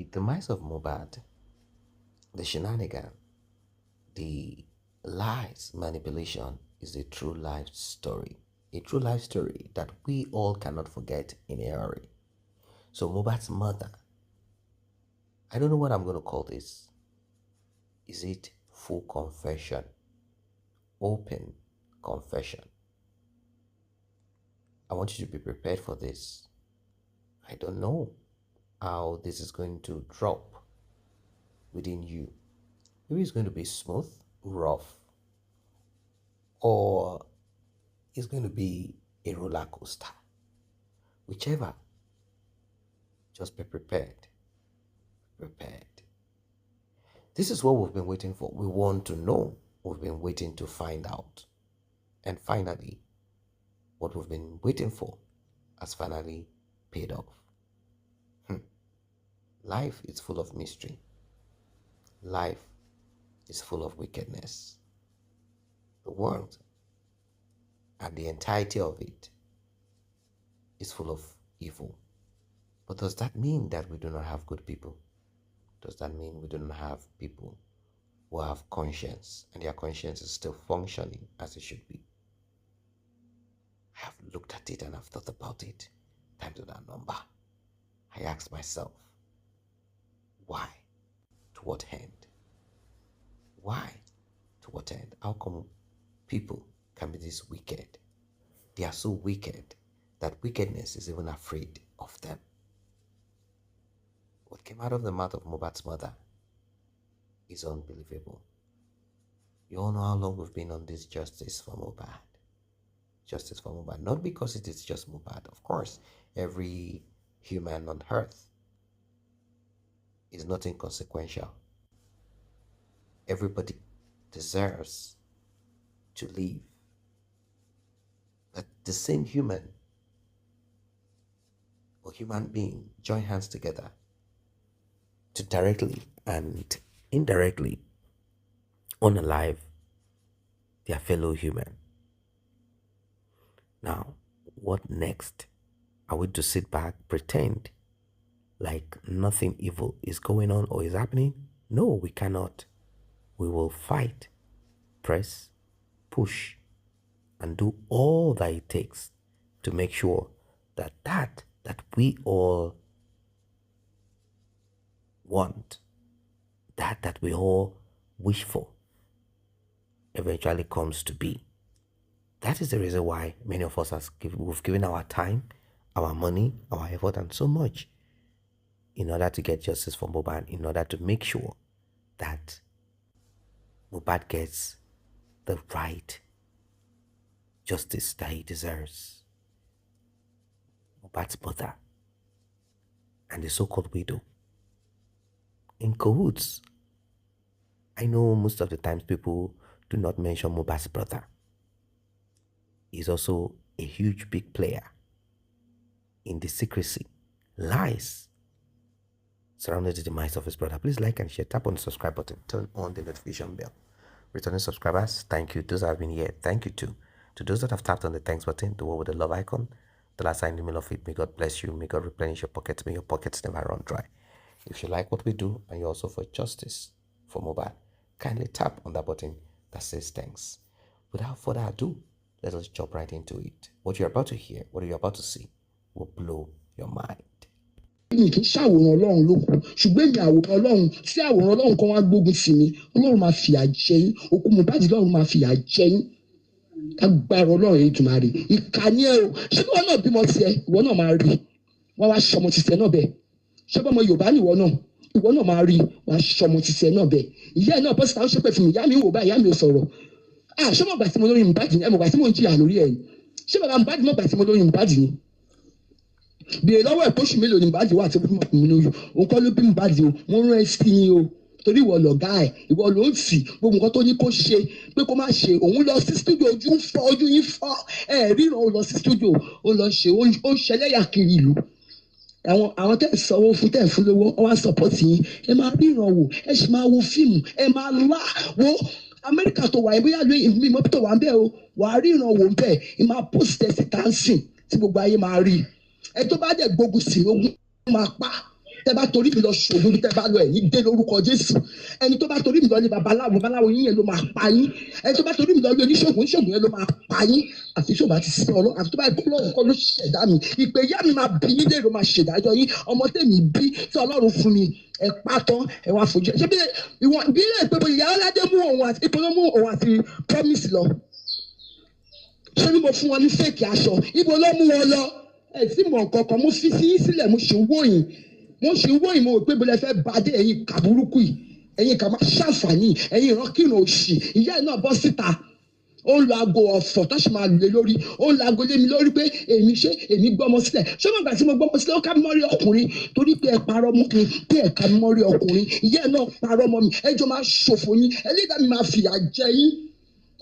The demise of Mohbad, the shenanigan, the lies, manipulation is a true life story. A true life story that we all cannot forget in a hurry. So Mohbad's mother, I don't know what I'm going to call this. Is it full confession? Open confession? I want you to be prepared for this. I don't know how this is going to drop within you. Maybe it's going to be smooth, rough, or it's going to be a roller coaster. Whichever, just be prepared. Prepared. This is what we've been waiting for. We want to know. We've been waiting to find out. And finally, what we've been waiting for has finally paid off. Life is full of mystery. Life is full of wickedness. The world and the entirety of it is full of evil. But does that mean that we do not have good people? Does that mean we do not have people who have conscience and their conscience is still functioning as it should be? I have looked at it and I've thought about it times without number. I ask myself, why? To what end? Why? To what end? How come people can be this wicked? They are so wicked that wickedness is even afraid of them. What came out of the mouth of Mohbad's mother is unbelievable. You all know how long we've been on this justice for Mohbad. Justice for Mohbad. Not because it is just Mohbad. Of course, every human on earth is not inconsequential. Everybody deserves to live. But the same human or human being join hands together to directly and indirectly unalive their fellow human. Now, what next? Are we to sit back, pretend like nothing evil is going on or is happening? No, we cannot. We will fight, press, push, and do all that it takes to make sure that that we all want, that we all wish for, eventually comes to be. That is the reason why many of us we've given our time, our money, our effort, and so much in order to get justice for Mohbad, in order to make sure that Mohbad gets the right justice that he deserves. Mohbad's mother and the so-called widow in cahoots. I know most of the times people do not mention Mohbad's brother. He's also a huge big player in the secrecy, lies surrounding the demise of his brother. Please like and share, tap on the subscribe button, turn on the notification bell. Returning subscribers, thank you. Those that have been here, thank you too. To those that have tapped on the thanks button, the one with the love icon, the last sign in the middle of it, may God bless you, may God replenish your pockets, may your pockets never run dry. If you like what we do and you're also for justice for Mohbad, kindly tap on that button that says thanks. Without further ado, let us jump right into it. What you're about to hear, what you're about to see, will blow your mind. mi kì í ṣàwòrán ọlọ́run ló kù ṣùgbọ́n èmi àwòrán ọlọ́run tí àwòrán ọlọ́run kan wá gbógun tì mí ọlọ́run máa fìyà jẹ yín òkú Mohbad ọlọ́run máa fìyà jẹ yín agbára ọlọ́run Èdùmàrè ìkà ni ẹ o ṣé wọn náà bímọ tiẹ ìwọ náà máa rí wọn wá ṣọmọ tìṣẹ náà bẹ́ẹ̀ ṣé bọmọ Yorùbá ni ìwọ náà máa rí wọn ṣọmọ tìṣẹ náà bẹ́ẹ̀ ìyá ẹ náà bọ́sì táwọn ṣépè fún mi ìyá mi ń wò báyìí ìyá mi ò sọ̀rọ̀ ṣé mo gbà tí mo lórí Mohbad ni ẹ mọ̀ gbà tí mo ń jìyà lórí ẹ ṣé bàbá Mohbad mọ̀ gbà tí mo lórí Mohbad ni bèrè lọ́wọ́ ẹ̀ pósù mélòó ni Mohbad wà tí mo fún mi lóyún òun kọ́ ló bí Mohbad o wọ́n rán ẹ sí yín o torí ìwọ lọ̀gá ẹ̀ ìwọ ló ń tì gbogbo nǹkan tó ní kó ṣe pé kó má ṣe òun lọ sí stúdíò ojú yín fọ́ ẹ̀ ríran ó lọ sí stúdíò ó lọ ṣe ó ń ṣẹlẹ́yà kiri ìlú àwọn tẹ́ ẹ̀ sanwó fún tẹ́ ẹ̀ fún lówó wọ́n wá sọ̀pọ̀tì yín ẹ máa ríran wò ẹ sì máa wo fíìmù ẹ máa lá wo Amẹ́ríkà tó wà ẹ bóyá lóyún mi mọ́tò wà ń bẹ́ẹ̀ o wà á ríran wò ń bẹ́ẹ̀ ẹ máa post ẹ̀ sí tánsìn tí gbogbo ayé máa rí ẹ tó bá dẹ̀ gbógun sí ogun máa pa tẹ́ bá torí mi lọ ṣògùn tẹ́ bá lọ ẹ̀yìn dé lórúkọ Jésù. Ẹni tó bá torí mi lọ ní babaláwo yín yẹn ló máa pa yín. Ẹni tó bá torí mi lọ ní oníṣègùn yẹn ló máa pa yín. Àfi tó bá ti sin Ọlọ́run, àfi tó bá gbọ́ Ọlọ́run kọ́ ló ṣẹ̀dá mi. Ìpè ìyá mi máa bí yín lérò máa ṣèdájọ́ yín. Ọmọ tèmi bí tí Ọlọ́run fún mi ẹ pátán ẹ wá fojú ẹ ṣé bí ìwọ̀n bí ilé ìpè bóyá Ọládé mú òun àti ìpè ló mú òun àti promise lọ. Ṣé ni mo fún wọn ní fèkì aṣọ? Ibo ló mú wọn lọ? Ẹ sì mọ̀ nǹkan kan, mo fi sí yín sílẹ̀, mo ṣì ń wò yín. Mo ṣì ń wò yín, mo rò pé bó lẹ fẹ́ bá dé ẹ̀yin kàbúrúkú yìí. Ẹ̀yin kà máa ṣàǹfààní, ẹ̀yin ìrankíran òṣì. Ìyá ẹ̀ náà bọ́ síta. Ó ń lo aago ọ̀fọ̀ tó ṣì máa lè lórí. Ó ń lo aago lé mi lórí pé èmi gbọ́mọ sílẹ̀. Ṣé mo gbà tí mo gbọ́mọ sílẹ̀ ó ká mi mọ́rí ọkùnrin torí pé ẹ parọ́ mọ́ mi, pé ẹ ká mi mọ́rí ọkùnrin. Ìyá ẹ̀ náà parọ́ mọ́ mi. Ẹjọ́ máa ṣòfò yín. Ẹlẹ́dàá mi máa fìyà jẹ yín.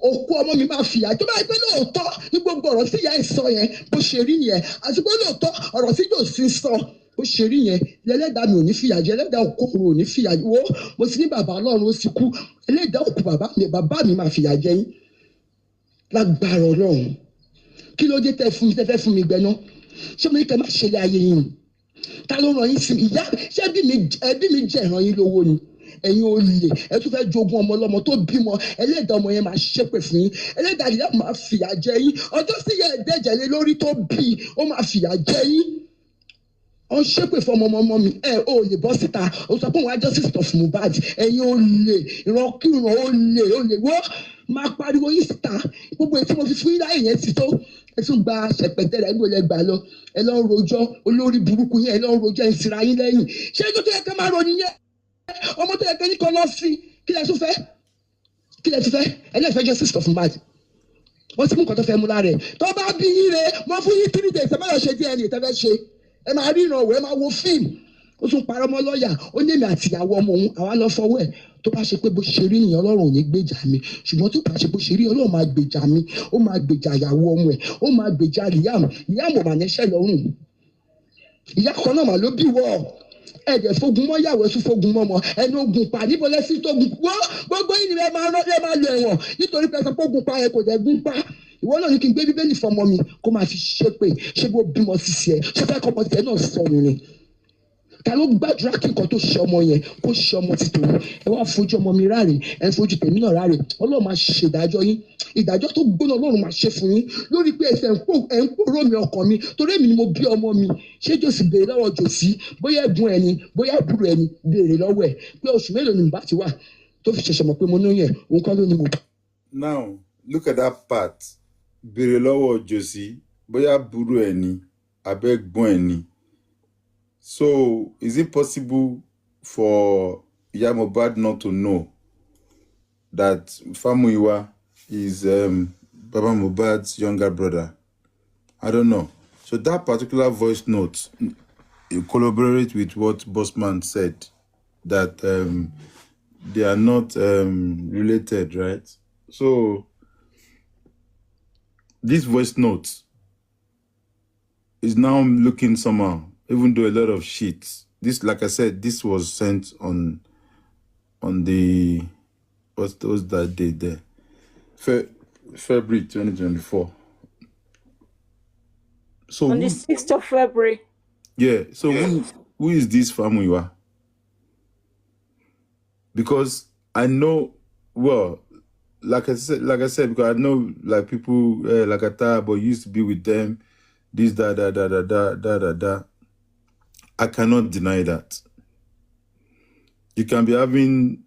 Òkú ọmọ mi máa fìyà tó bá yẹ pé lóòótọ́ ní gbogbo ọ̀rọ̀ tí ìyá ẹ̀ sọ yẹn bó ṣe rí yẹn àti pé lóòótọ́ ọ̀rọ̀ tí yóò sì sọ bó ṣe rí yẹn ẹlẹ́dàá mi ò ní fìyà jẹ ẹlẹ́dàá òkúrò ò ní fìyà jẹ wo mo ti ní bàbá Ọlọ́run ó sì kú ẹlẹ́dàá òkú bàbá mi máa fìyà jẹ yín lágbára Ọlọ́run. Kí ló dé tẹ́ fẹ́ fún mi gbẹ́ná? Ṣé mo ní kẹ́ má ṣe lé ayé yín? Ta ló ràn yín sí mi? Ìyá ṣé ẹbí mi jẹ́ ìran yín lówó ni? Ẹ̀yin olè ẹ tún fẹ́ jogún ọmọ ọlọ́mọ tó bímọ ẹlẹ́dàá ọmọ yẹn máa ṣépè fún yín ẹlẹ́dàá ìyá máa fìyà jẹ yín ọjọ́ sí yẹ ẹ̀dẹ́jẹ̀ lé lórí tó bí ó máa fìyà jẹ yín ó ń ṣépè fún ọmọ mi ò lè bọ́ síta ó sọ pé òun á justice of Mohbad ẹ̀yin olè ìrankíran olè wọ́ máa pariwo yín síta gbogbo èyí tí mo fi fún yín láyè yẹn ti tó ẹ tún gba ṣẹpẹtẹ rẹ gbọ́dọ̀ gbà lọ ẹ lọ ń rojọ́ olórí burúkú yẹn ẹ lọ ń rojọ́ ẹ ń sira yín lẹ́yìn ṣé ẹjọ́ tó yẹ ká máa ròyìn yẹn ọmọ tó yẹ kẹ́ ní kan lọ sí kí lẹ tún fẹ́ ẹlẹ́fẹ́ justice of Mohbad wọ́n ti mú nǹkan tó fẹ́ mú lára ẹ̀ tó bá bí yín re mo fún yín 3 days ẹ má lọ ṣe DNA tẹ́fẹ́ ṣe ẹ máa rí ìrànwọ́ ẹ máa wo fíìmù ó tún parọ́ mọ́ lọ́ọ̀yà ó ní èmi àti ìyàwó ọmọ òun àwa lọ fọwọ́ ẹ̀ tó bá ṣe pé bó ṣe rí nìyẹn Ọlọ́run ò ní gbèjà mi ṣùgbọ́n tó bá ṣe bó ṣe rí Ọlọ́run máa gbèjà mi ó máa gbèjà ìyàwó ọmọ ẹ̀ ó máa gbèjà ìyá àmọ̀ mà nẹ́ṣẹ̀ lọ́rùn ìyá kan náà mà ló bí wọ́ ẹ̀jẹ̀ fogun mọ́ yàwó ẹ̀sùn fogun mọ́ mọ́ ẹni ogun pa níbo lẹ́sìn tó gun wọ́ gbogbo yìí ni ẹ máa lọ ẹ̀wọ̀n nítorí pé ẹsẹ̀ fogun pa ẹ kò dẹ̀ gun pa ìwọ náà ní kí n gbé bíbélì fọmọ mi kó máa fi ṣépè ṣé bó bímọ sísì ẹ ṣé fẹ́ kọ́ ọmọ tiẹ̀ náà sọnù ni ta ló gbàdúrà kí nǹkan tó ṣe ọmọ yẹn kó ṣe ọmọ ti tòun ẹ wá fojú ọmọ mi ráre ẹ fojú tèmi náà ráre Ọlọ́run máa ṣe ìdájọ́ yín ìdájọ́ tó gbóná Ọlọ́run máa ṣe fún yín lórí pé ẹsẹ̀ ẹ̀ ń pòrò mi ọkàn mi torí èmi ni mo bí ọmọ mi ṣé jòsì béèrè lọ́wọ́ jòsì bóyá ẹ̀gbọ́n ẹni bóyá àbúrò ẹni béèrè lọ́wọ́ ẹ̀ pé oṣù mélòó ni bá ti wà tó fi ṣẹ̀ṣẹ̀ mọ̀ pé mo ní yẹn òun kọ́ ló ní mo. Now look at that part béèrè lọ́wọ́ jòsì bóyá àbúrò ẹni abẹ́gbọ́n ẹni. So, is it possible for Iya Mohbad not to know that Famuyiwa is Baba Mohbad's younger brother? I don't know. So that particular voice note collaborates with what Bossman said, that they are not related, right? So this voice note is now looking somehow. Even though a lot of shit, this, like I said, this was sent on the, what's that date there? February 2024. So on the 6th of February. Yeah. So who is this Famuyiwa? Because I know, well, like I said, because I know like people like Atabo used to be with them, this, da. I cannot deny that. You can be having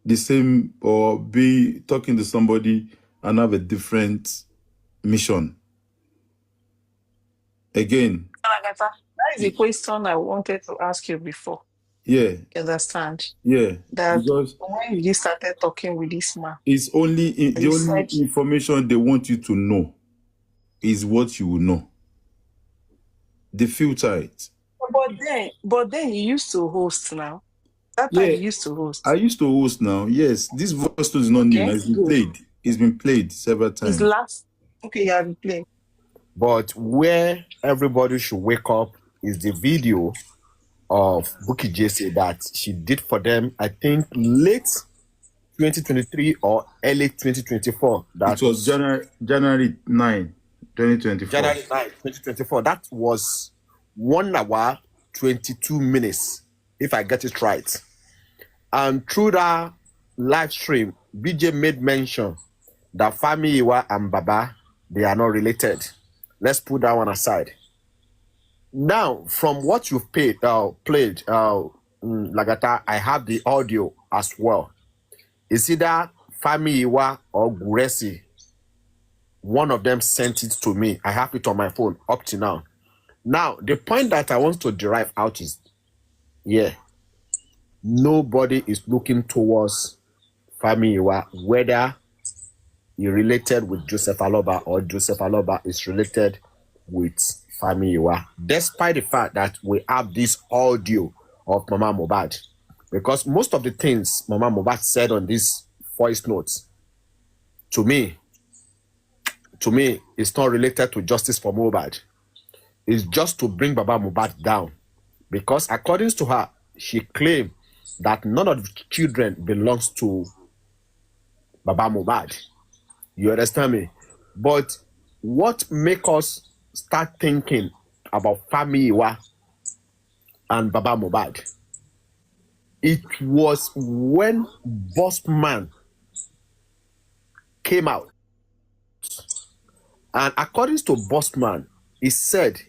the same or be talking to somebody and have a different mission. Again. That is a question I wanted to ask you before. Yeah. You understand? Yeah. That because when you started talking with this man, it's only the only information they want you to know is what you will know. They filter it. But then you used to host now. That time you used to host. I used to host now. Yes, this voice is not new. It's been played. It's been played several times. Okay, you have been played. But where everybody should wake up is the video of Bukky Jesse that she did for them, I think late 2023 or early 2024. That was January 9, 2024. January 9, 2024. That was 1 hour 22 minutes, if I get it right. And through that live stream, BJ made mention that Fami Iwa and Baba, they are not related. Let's put that one aside. Now, from what you've played, Lagata, I have the audio as well. Is either Fami Iwa or Guresi. One of them sent it to me. I have it on my phone up to now. Now, the point that I want to derive out is, nobody is looking towards Fami Iwa, whether he related with Joseph Aloba or Joseph Aloba is related with Fami Iwa, despite the fact that we have this audio of Mama Mohbad. Because most of the things Mama Mohbad said on this voice notes, to me, it's not related to justice for Mohbad. It's just to bring Baba Mohbad down. Because according to her, she claimed that none of the children belongs to Baba Mohbad. You understand me? But what make us start thinking about Fami Iwa and Baba Mohbad? It was when Bossman came out. And according to Bossman, he said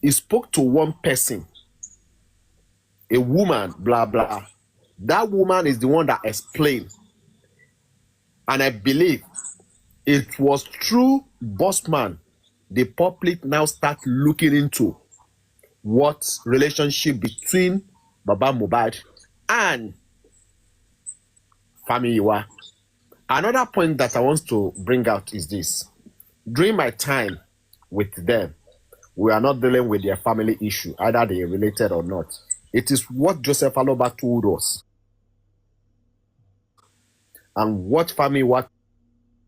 he spoke to one person, a woman, blah, blah. That woman is the one that explained. And I believe it was through Bossman the public now start looking into what relationship between Baba Mohbad and Fami Iwa. Another point that I want to bring out is this. During my time with them, we are not dealing with their family issue, either they are related or not. It is what Joseph Aloba told us and what Fami Iwa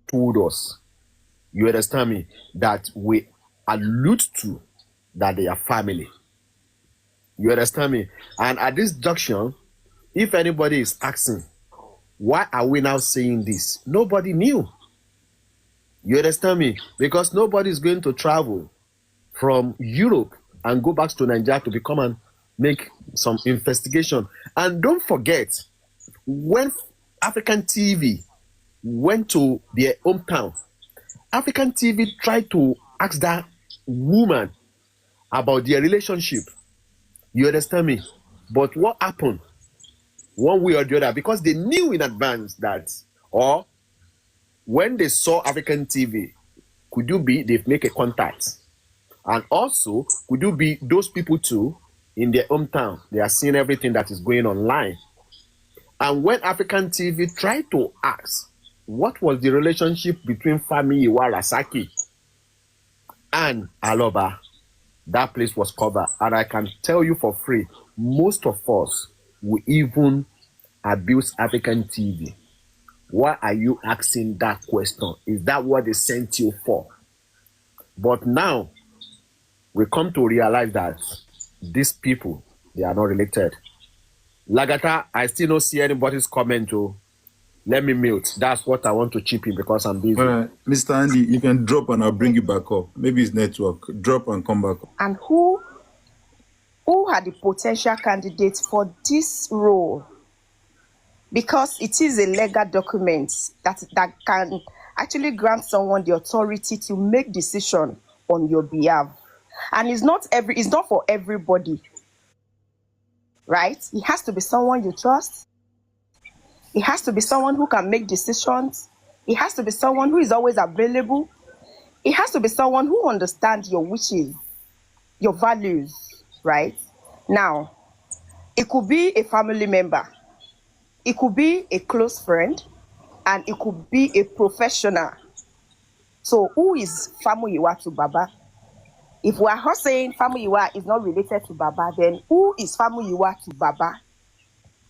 told us. You understand me? That we allude to that they are family. You understand me? And at this junction, if anybody is asking, why are we now saying this? Nobody knew. You understand me? Because nobody is going to travel from Europe and go back to Nigeria to become and make some investigation. And don't forget, when African TV went to their hometown, African TV tried to ask that woman about their relationship. You understand me? But what happened? One way or the other, because they knew in advance that, or when they saw African TV, could you be they make a contact? And also, could you be those people too in their hometown? They are seeing everything that is going online. And when African TV tried to ask, what was the relationship between Fami Iwa Rasaki and Aloba, that place was covered. And I can tell you for free, most of us will even abuse African TV. Why are you asking that question? Is that what they sent you for? But now, we come to realize that these people, they are not related. Lagata, I still don't see anybody's comment. Let me mute. That's what I want to chip in because I'm busy. All right, Mr. Andy, you can drop and I'll bring you back up. Maybe it's network. Drop and come back up. And who are the potential candidates for this role? Because it is a legal document that can actually grant someone the authority to make decision on your behalf. And it's not for everybody. Right? It has to be someone you trust. It has to be someone who can make decisions. It has to be someone who is always available. It has to be someone who understands your wishes, your values, right? Now, it could be a family member. It could be a close friend. And it could be a professional. So who is Fami Iwa to Baba? If we are not saying Fami Iwa is not related to Baba, then who is Fami Iwa to Baba?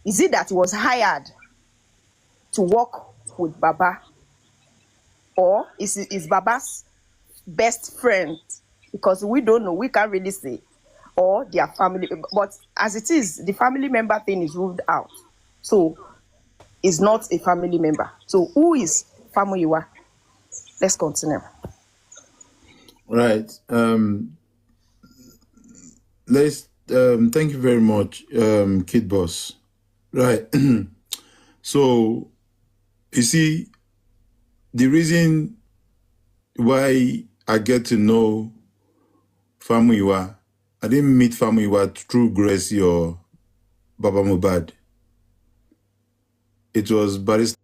Is it that he was hired to work with Baba? Or is Baba's best friend? Because we don't know, we can't really say. Or their family. But as it is, the family member thing is ruled out. So, it's not a family member. So, who is Fami Iwa? Let's continue. Right. Let's Thank you very much, Kid Boss. Right. So, you see, the reason why I get to know Famuyiwa, I didn't meet Famuyiwa through Gracie or Baba Mohbad. It was Barrister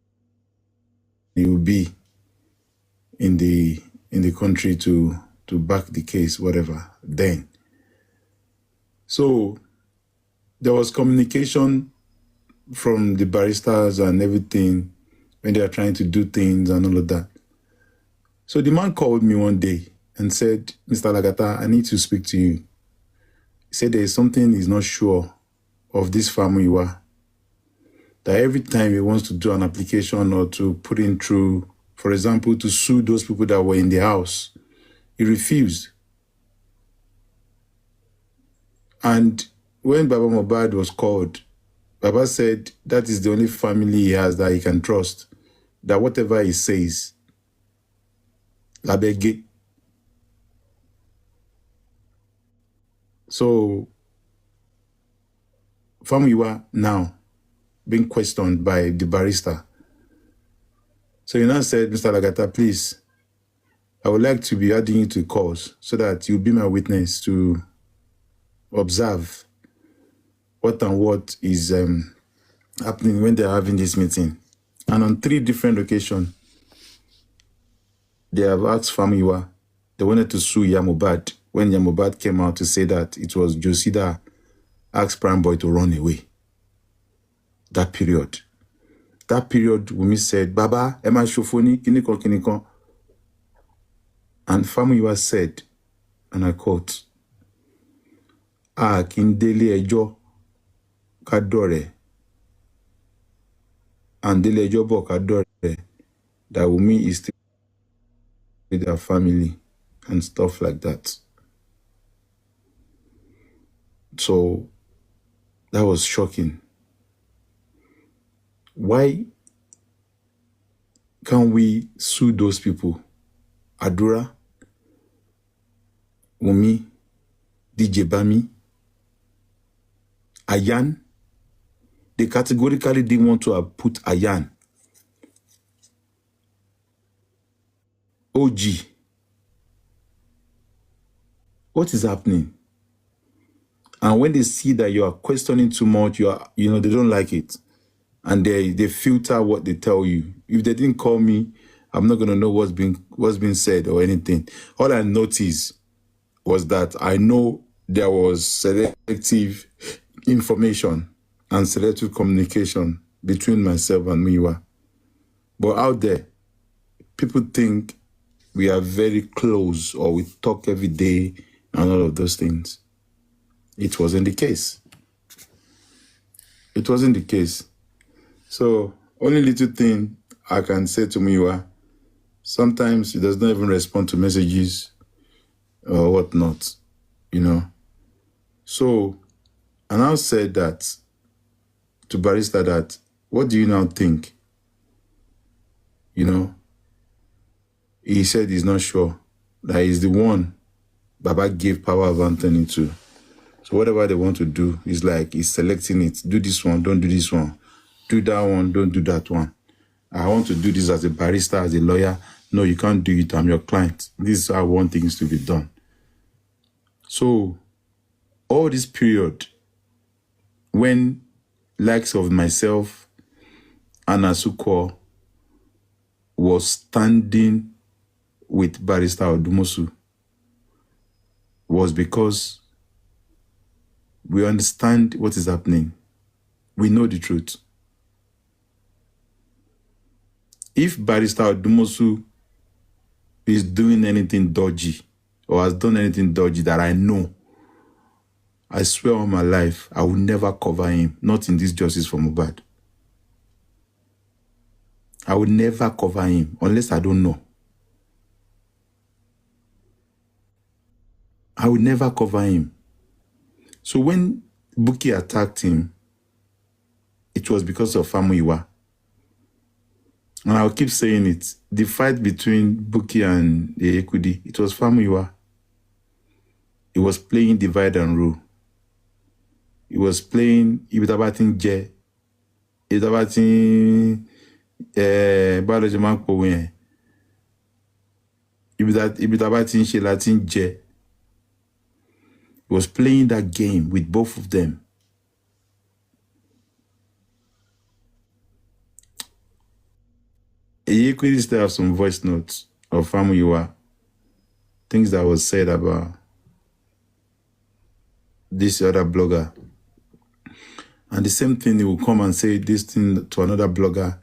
he will be in the country to back the case, whatever, then. So there was communication from the barristers and everything when they are trying to do things and all of that. So the man called me one day and said, Mr. Lagata, I need to speak to you. He said there is something he's not sure of this Famuyiwa. That every time he wants to do an application or to put in through, for example, to sue those people that were in the house, he refused. And when Baba Mohbad was called, Baba said that is the only family he has that he can trust, that whatever he says, labege. So, Famuyiwa now being questioned by the barrister. So he now said, Mr. Lagata, please, I would like to be adding you to calls so that you'll be my witness to observe what and what is happening when they're having this meeting. And on 3 different occasions, they have asked Famuyiwa, they wanted to sue Mohbad when Mohbad came out to say that it was Josie that asked Prime Boy to run away. That period, Wunmi said, Baba, Emma Shofoni, kinikon. And Famuyiwa said, and I quote, Kindele ejo kadore, and dele ejo bo kadore, that Wunmi is still with her family and stuff like that. So that was shocking. Why can't we sue those people? Adura, Wunmi, DJ Bami, Ayan. They categorically didn't want to have put Ayan. OG. What is happening? And when they see that you are questioning too much, they don't like it. And they filter what they tell you. If they didn't call me, I'm not going to know what's been said or anything. All I noticed was that I know there was selective information and selective communication between myself and Miwa. But out there, people think we are very close or we talk every day and all of those things. It wasn't the case. It wasn't the case. So, only little thing I can say to Miwa, sometimes he does not even respond to messages or whatnot, So, I now said that to Barrister that, what do you now think? He said he's not sure. That he's the one Baba gave power of Anthony to. So whatever they want to do, is like he's selecting it. Do this one, don't do this one. Do that one, don't do that one. I want to do this as a barrister, as a lawyer. No, you can't do it. I'm your client. This is how I want things to be done. So all this period, when likes of myself and Asuko was standing with Barrister Odumosu, was because we understand what is happening. We know the truth. If Barrister Odumosu is doing anything dodgy or has done anything dodgy that I know, I swear on my life, I will never cover him, not in this justice for Mohbad. I will never cover him unless I don't know. I will never cover him. So when Bukky attacked him, it was because of Famuyiwa. And I'll keep saying it. The fight between Bukky and Ekwudi, it was Famuyiwa. He was playing divide and rule. He was playing Ibitabatin Je. Ibitabatin Biology Man Powen. Ibitabatin Shelatin Je. He was playing that game with both of them. You could still have some voice notes of Famuyiwa, things that was said about this other blogger. And the same thing, he will come and say this thing to another blogger.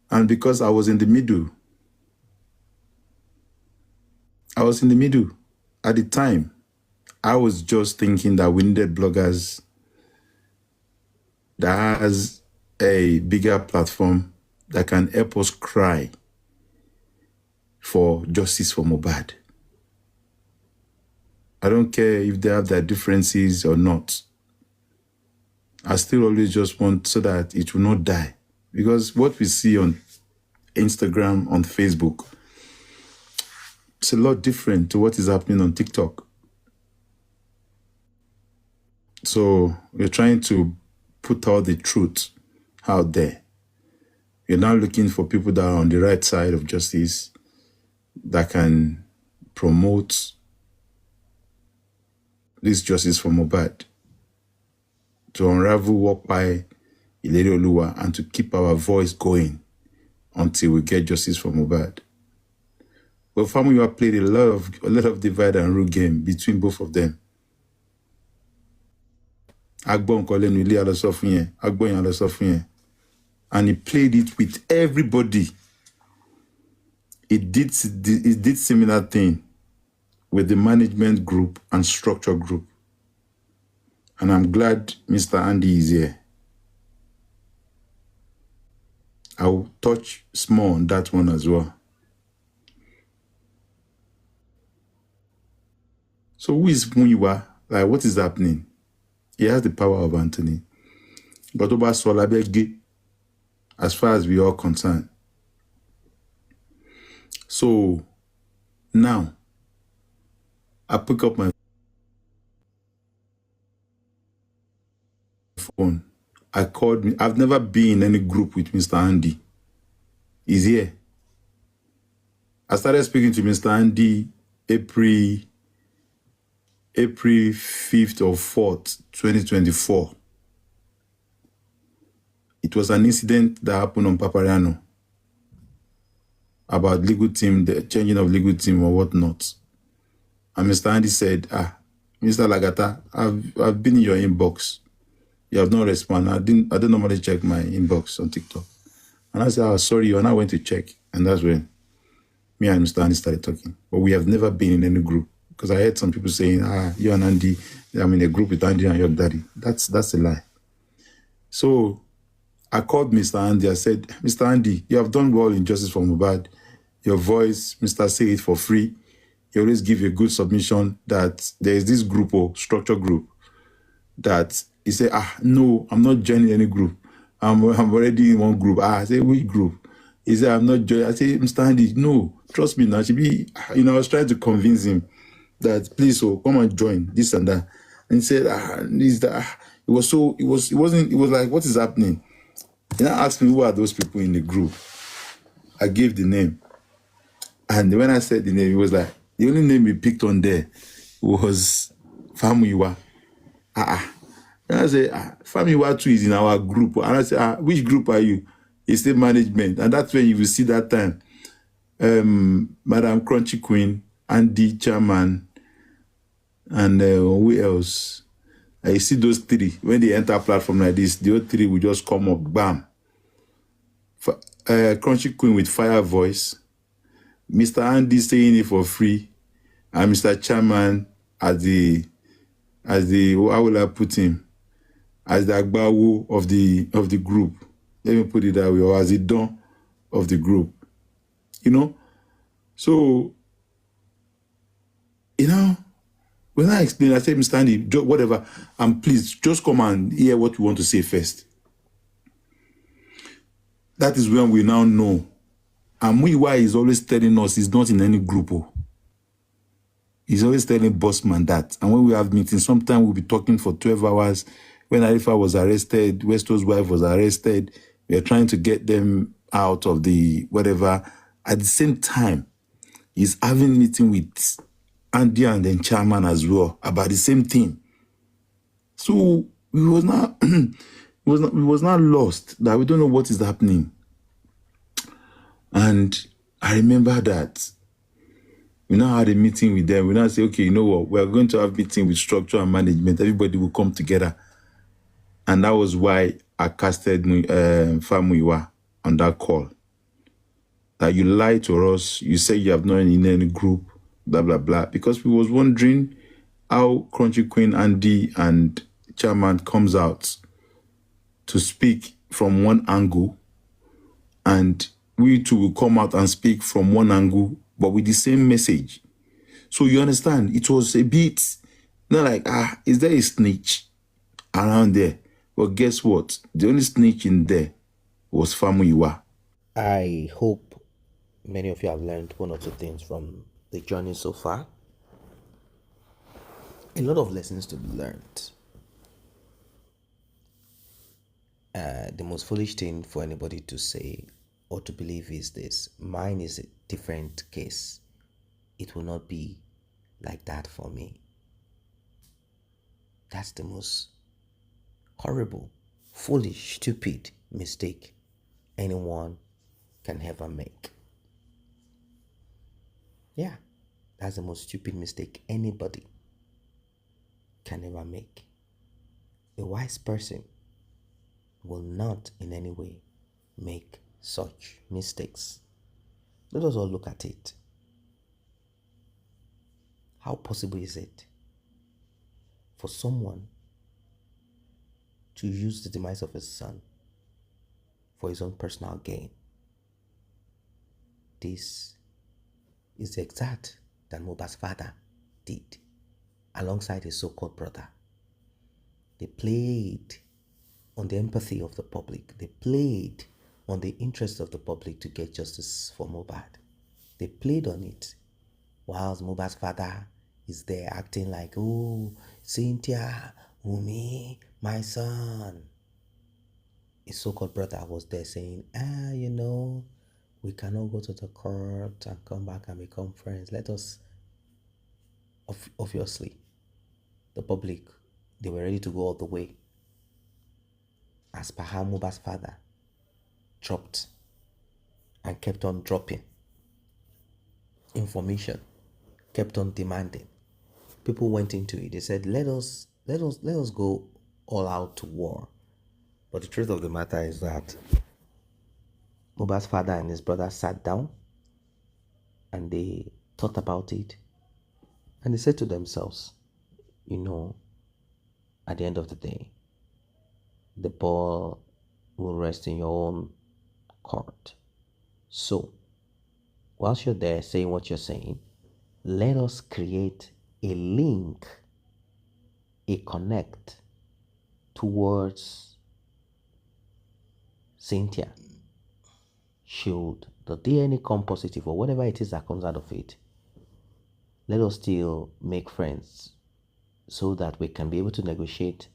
And because I was in the middle at the time, I was just thinking that we needed bloggers that has a bigger platform that can help us cry for justice for Mohbad. I don't care if they have their differences or not. I still always just want so that it will not die. Because what we see on Instagram, on Facebook, it's a lot different to what is happening on TikTok. So we're trying to put all the truth out there. We're now looking for people that are on the right side of justice, that can promote this justice for Mohbad, to unravel work by Ileri Oluwa, and to keep our voice going until we get justice for Mohbad. But Famuyiwa played a lot of divide and rule game between both of them. And he played it with everybody. It did similar thing with the management group and structure group. And I'm glad Mr. Andy is here. I will touch small on that one as well. So who is Muyiwa? Like, what is happening? He has the power of Anthony. But Oba Solabege, as far as we are concerned. So now, I pick up my phone. I called me. I've never been in any group with Mr. Andy. He's here. I started speaking to Mr. Andy April 5th or 4th, 2024. It was an incident that happened on Papariano about legal team, the changing of legal team or whatnot. And Mr. Andy said, Mr. Lagata, I've been in your inbox. You have not responded. I don't normally check my inbox on TikTok. And I said, sorry, and I went to check. And that's when me and Mr. Andy started talking. But we have never been in any group. Because I heard some people saying, you and Andy, I'm in a group with Andy and your daddy. That's a lie. So I called Mr. Andy. I said, Mr. Andy, you have done well in Justice for Mohbad. Your voice, Mr. Say It for free. You always give a good submission that there is this group or structure group that he said, no, I'm not joining any group. I'm already in one group. I said, which group? He said, I'm not joining. I said, Mr. Andy, no, trust me now. I was trying to convince him that please, come and join this and that. And he said, it was like, what is happening? He now asked me, who are those people in the group? I gave the name. And when I said the name, he was like, the only name he picked on there was Famuyiwa. And I said, Famuyiwa too is in our group. And I said, which group are you? He said management. And that's when you will see that time. Madam Crunchy Queen, Andy Chairman, and who else? I see those three. When they enter a platform like this, the other three will just come up, bam. Crunchy Queen with fire voice, Mr. Andy saying it for free, and Mr. Chairman as the how will I put him? As the Agbawo of the group. Let me put it that way, or as the Don of the group. So, when I explained, I said, Mr. Andy, whatever, and please just come and hear what you want to say first. That is when we now know. And Muyiwa is always telling us he's not in any group. He's always telling Bossman that. And when we have meetings, sometimes we'll be talking for 12 hours. when Arifa was arrested, Westo's wife was arrested. We are trying to get them out of the whatever. At the same time, he's having meeting with Andy and then chairman as well about the same thing. So we was not we was not lost that we don't know what is happening. And I remember that we now had a meeting with them. We now say, okay, you know what? We're going to have meeting with structure and management. Everybody will come together. And that was why I casted Famuyiwa on that call. That you lied to us. You say you have not in any group, blah, blah, blah. Because we was wondering how Crunchy Queen, Andy, and Chairman comes out to speak from one angle, and we too will come out and speak from one angle, but with the same message. So you understand, it was a bit, not like, is there a snitch around there? But guess what? The only snitch in there was Famuyiwa. I hope many of you have learned one or two things from the journey so far. A lot of lessons to be learned. The most foolish thing for anybody to say or to believe is this: mine is a different case. It will not be like that for me. That's the most horrible, foolish, stupid mistake anyone can ever make. Yeah, that's the most stupid mistake anybody can ever make. A wise person will not in any way make such mistakes. Let us all look at it. How possible is it for someone to use the demise of his son for his own personal gain? This is the exact that Mohbad's father did alongside his so-called brother. They played on the empathy of the public. They played on the interest of the public to get justice for Mohbad. They played on it whilst Mohbad's father is there acting like, oh, Cynthia, Wunmi, my son. His so-called brother was there saying, we cannot go to the court and come back and become friends. Let us, obviously, the public, they were ready to go all the way. As per how Mohbad's father dropped and kept on dropping information, kept on demanding. People went into it. They said, let us go all out to war. But the truth of the matter is that Mohbad's father and his brother sat down and they thought about it, and they said to themselves, at the end of the day, the ball will rest in your own court. So, whilst you're there saying what you're saying, let us create a link, a connect towards Cynthia. Should the DNA come positive or whatever it is that comes out of it, let us still make friends so that we can be able to negotiate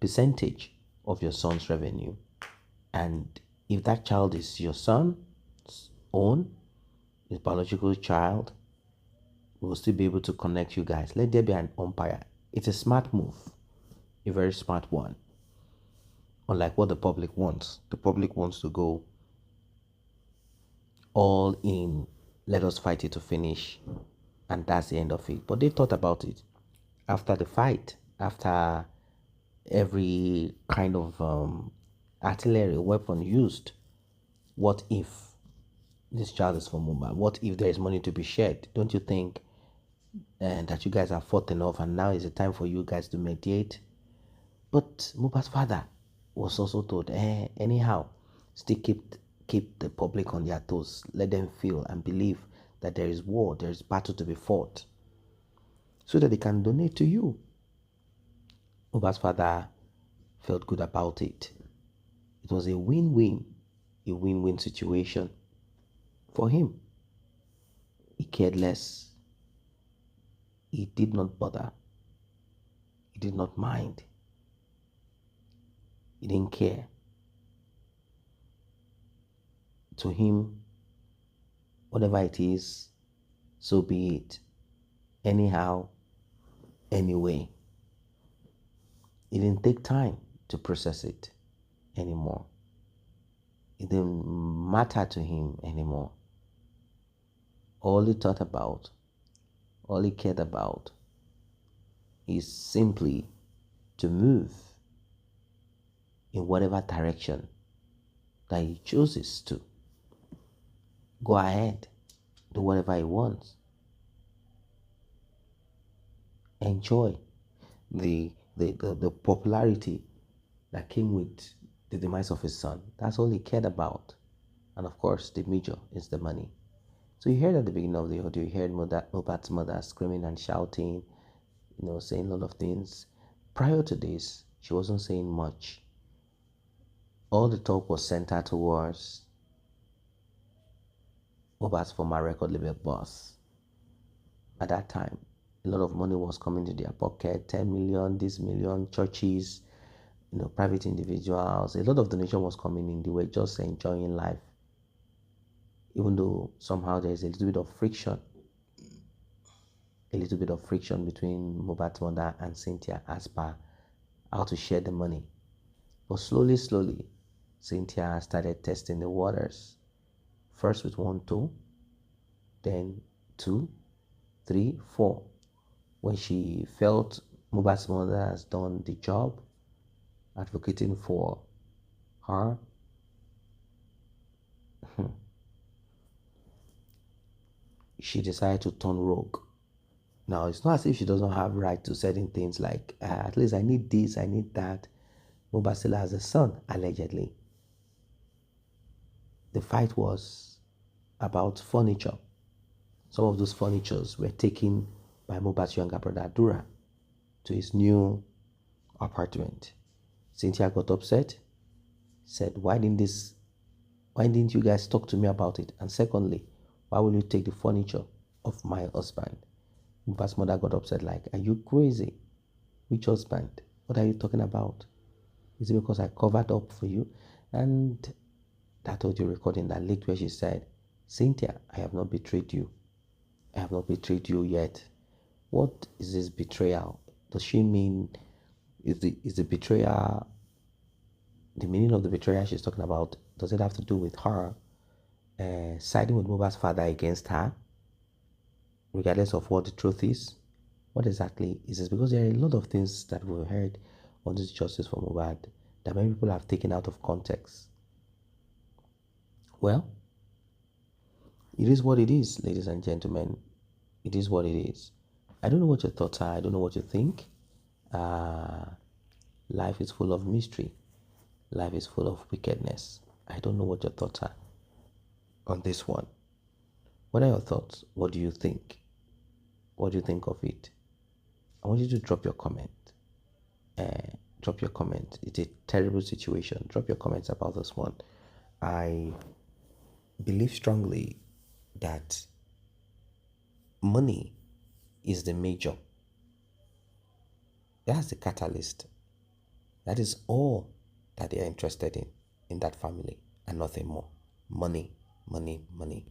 percentage of your son's revenue. And if that child is your son's own, his biological child, we'll still be able to connect you guys. Let there be an umpire. It's a smart move, a very smart one. Unlike what the public wants. The public wants to go all in, let us fight it to finish, and that's the end of it. But they thought about it after the fight, after every kind of artillery weapon used. What if this child is from Mohbad? What if there is money to be shared? Don't you think that you guys have fought enough and now is the time for you guys to mediate? But Mohbad's father was also told, anyhow, still keep the public on their toes. Let them feel and believe that there is war, there is battle to be fought, so that they can donate to you. Mohbad's father felt good about it. It was a win-win situation for him. He cared less. He did not bother. He did not mind. He didn't care. To him, whatever it is, so be it. Anyhow, anyway. It didn't take time to process it anymore. It didn't matter to him anymore. All he thought about, all he cared about is simply to move in whatever direction that he chooses to. Go ahead, do whatever he wants. Enjoy the popularity that came with the demise of his son. That's all he cared about. And of course, the major is the money. So you heard at the beginning of the audio, you heard Mohbad's mother screaming and shouting, saying a lot of things. Prior to this, she wasn't saying much. All the talk was centered towards Mohbad's former record label boss. At that time, a lot of money was coming to their pocket, 10 million, this million, churches, private individuals. A lot of donation was coming in. They were just enjoying life. Even though somehow there's a little bit of friction between Mohbad's mother and Cynthia as per how to share the money. But slowly, Cynthia started testing the waters. First with 1 2, then 2, 3, 4. When she felt Mohbad's mother has done the job advocating for her, she decided to turn rogue. Now, it's not as if she doesn't have right to certain things like, at least I need this, I need that. Mohbad still has a son, allegedly. The fight was about furniture. Some of those furnitures were taken by Mohbad's younger brother, Dura, to his new apartment. Cynthia got upset, said, why didn't you guys talk to me about it? And secondly, why will you take the furniture of my husband? Mohbad's mother got upset, like, are you crazy? Which husband? What are you talking about? Is it because I covered up for you? And that audio recording that leaked where she said, Cynthia, I have not betrayed you. I have not betrayed you yet. What is this betrayal? Does she mean, is the betrayal, the meaning of the betrayal she's talking about, does it have to do with her siding with Mohbad's father against her, regardless of what the truth is? What exactly is this? Because there are a lot of things that we've heard on this justice for Mohbad that many people have taken out of context. Well, it is what it is, ladies and gentlemen. It is what it is. I don't know what your thoughts are. I don't know what you think. Life is full of mystery. Life is full of wickedness. I don't know what your thoughts are on this one. What are your thoughts? What do you think? What do you think of it? I want you to drop your comment. Drop your comment. It's a terrible situation. Drop your comments about this one. I believe strongly that money is the major. That's the catalyst. That is all that they are interested in that family and nothing more. Money, money, money.